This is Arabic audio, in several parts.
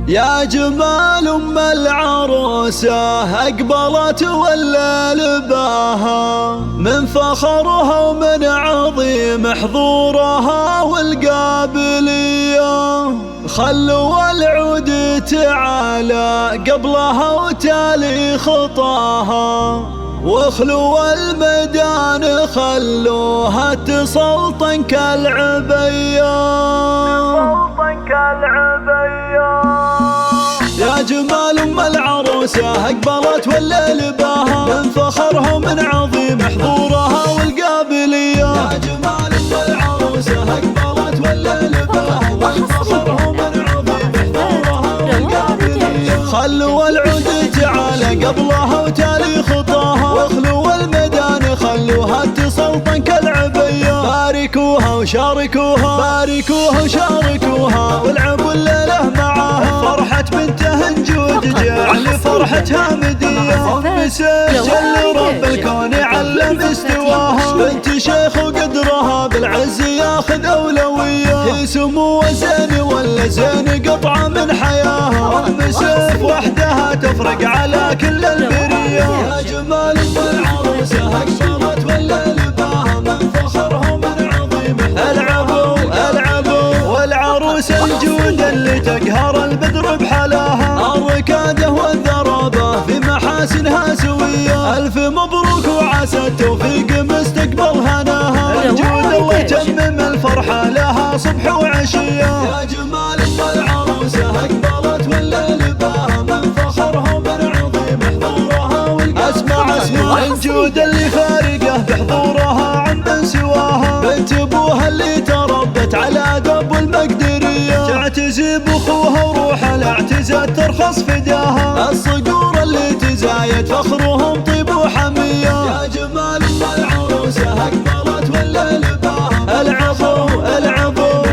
يا جمال أم العروسة أقبلت ولا لباها، من فخرها ومن عظيم حضورها والقابلية. خلوا العود تعالى قبلها وتالي خطاها، واخلوا الميدان خلوها تسلطن كالعبية. يا جمال أم العروسة أقبلت ولا لباها، من فخرها ومن عظيم حضورها والقابلية. يا جمال أم العروسة أقبلت ولا لباها، من فخرها ومن عظيم حضورها والقابلية. خلوا العود تعالى قبلها وتالي خطاها، واخلوا الميدان خلوها تسلطن كالعبية. باركوها وشاركوها، باركوها وشاركوها، والعبوا الليلة معاها. فرحة بنته نجود جعل فرحتها مدية. أم سيف جل رب الكون علم استواها، بنت شيخ وقدرها بالعز ياخذ أولوية. هي سمو وزين ولا زين قطعة من حياها، أم سيف وحدها تفرق على كل البرية. يا جمال أم العروسة أقبلت ولا لباها، من فخرها ومن عظيم العبوا العبوا. والعروس الجود اللي تقهر البدر بحلاها، الركادة والذرابة في محاسنها سوية. ألف مبروك وعسى التوفيق مستقبل هناها، الجود الله يتمم الفرحة لها صبح وعشية. يا جمال أم العروسة أقبلت ولا لباها، من فخرها ومن عظيم حضورها والقابلية. اسمع الجود اللي فارقه بحضورها عمن سواها، بنت ابوها اللي تربت على دب المقدرية. تعتزي باخوها وروح الاعتزاز ترخص فداها، الصقور اللي تزايد فخرهم طيب وحمية. يا جمال أم العروسة أقبلت ولا لباها، العبوا العبوا.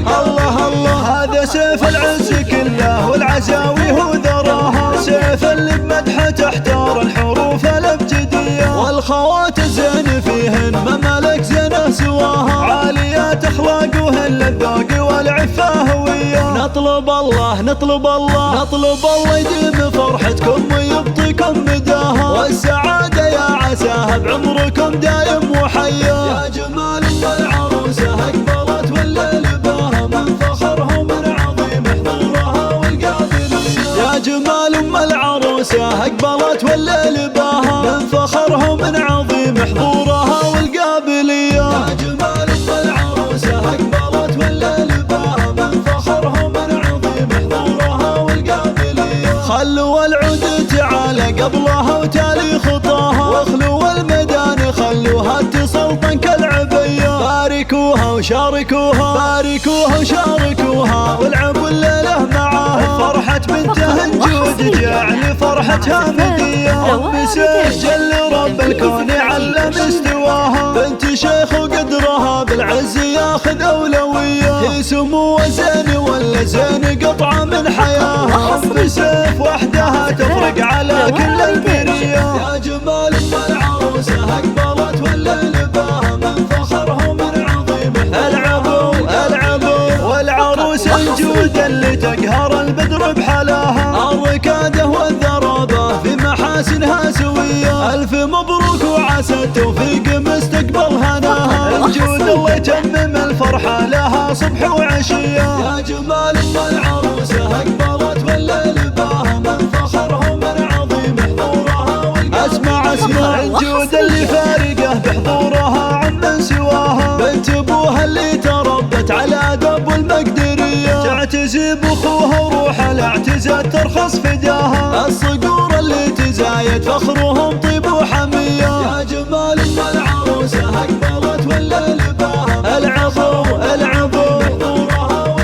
الله الله هذا سيف العز كله والعزاوي هو ذراها، سيف اللي بمدحه تحتار الحروف الابجدية. والخوات الزين فيهن ما ملك زينه سواها، عاليات اخلاقهن للذوق والعفة هوية. نطلب الله نطلب الله نطلب الله يديم فرحتكم ويبطيكم مداها، والسعادة يا عساها بعمركم دايم وحيا. يا جمال أم العروسة أقبلت ولا لباها، من فخرها ومن عظيم حضورها والقابلية. يا جمال أم العروسة أقبلت ولا لباها، من فخرها ومن عظيم حضورها والقابلية. يا جمال أم العروسة أقبلت ولا لباها، من فخرها ومن عظيم حضورها والقابلية. خلوا العود تعالى قبلها وتالي خطاها، واخلوا الميدان خلوها تسلطن كالعبية. باركوها وشاركوها، باركوها وشاركوها، والعبوا الليلة معاها. فرحة بنته نجود جعل فرحتها مدية. أم سيف جل رب الكون علم استواها، بنت شيخ وقدرها بالعز ياخذ أولوية. هي سمو وزين ولا زين قطعة من حياها، أم سيف وحدها تفرق على كل البرية. يا جمال أم العروسة أقبلت ولا لباها، من فخرها ومن عظيم العبوا العبوا. والعروس الجود اللي تقهر البدر بحلاها، الركادة والذرابة في محاسنها سوية. ألف مبروك وعسى التوفيق مستقبل هناها، الجود الله يتمم الفرحة لها صبح وعشية. يا جمال أم العروسة أقبلت ولا لباها، من فخرها ومن عظيم حضورها والقابلية. اسمع الجود اللي فارقه بحضورها عمن سواها، بنت ابوها اللي تربت على دب المقدرية. تعتزي باخوها وروح الاعتزاز ترخص فداها، الصقور اللي تزايد فخرهم طيب وحمية. يا جمال أم العروسة أقبلت ولا لباها، العبوا العبوا.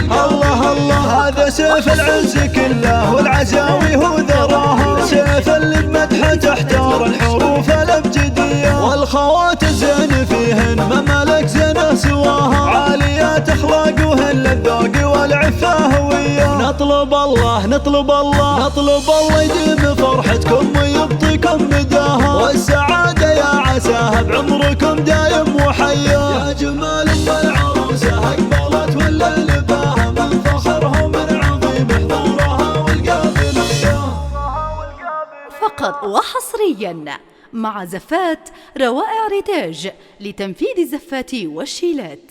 الله الله هذا سيف العز كله والعزاوي هو ذراها، سيف اللي بمدحه تحتار الحروف الابجدية. والخوات الزين فيهن ما ملك زينه سواها، عاليات اخلاقهن للذوق والعفة هوية. نطلب الله نطلب الله نطلب الله يديم فرحتكم ويبطيكم مداها، والسعادة يا عساها بعمركم دايم وحيا. يا جمال أم العروسة أقبلت ولا لباها، من فخرها ومن عظيم حضورها فقط وحصريا مع زفات روائع ريتاج لتنفيذ الزفات والشيلات.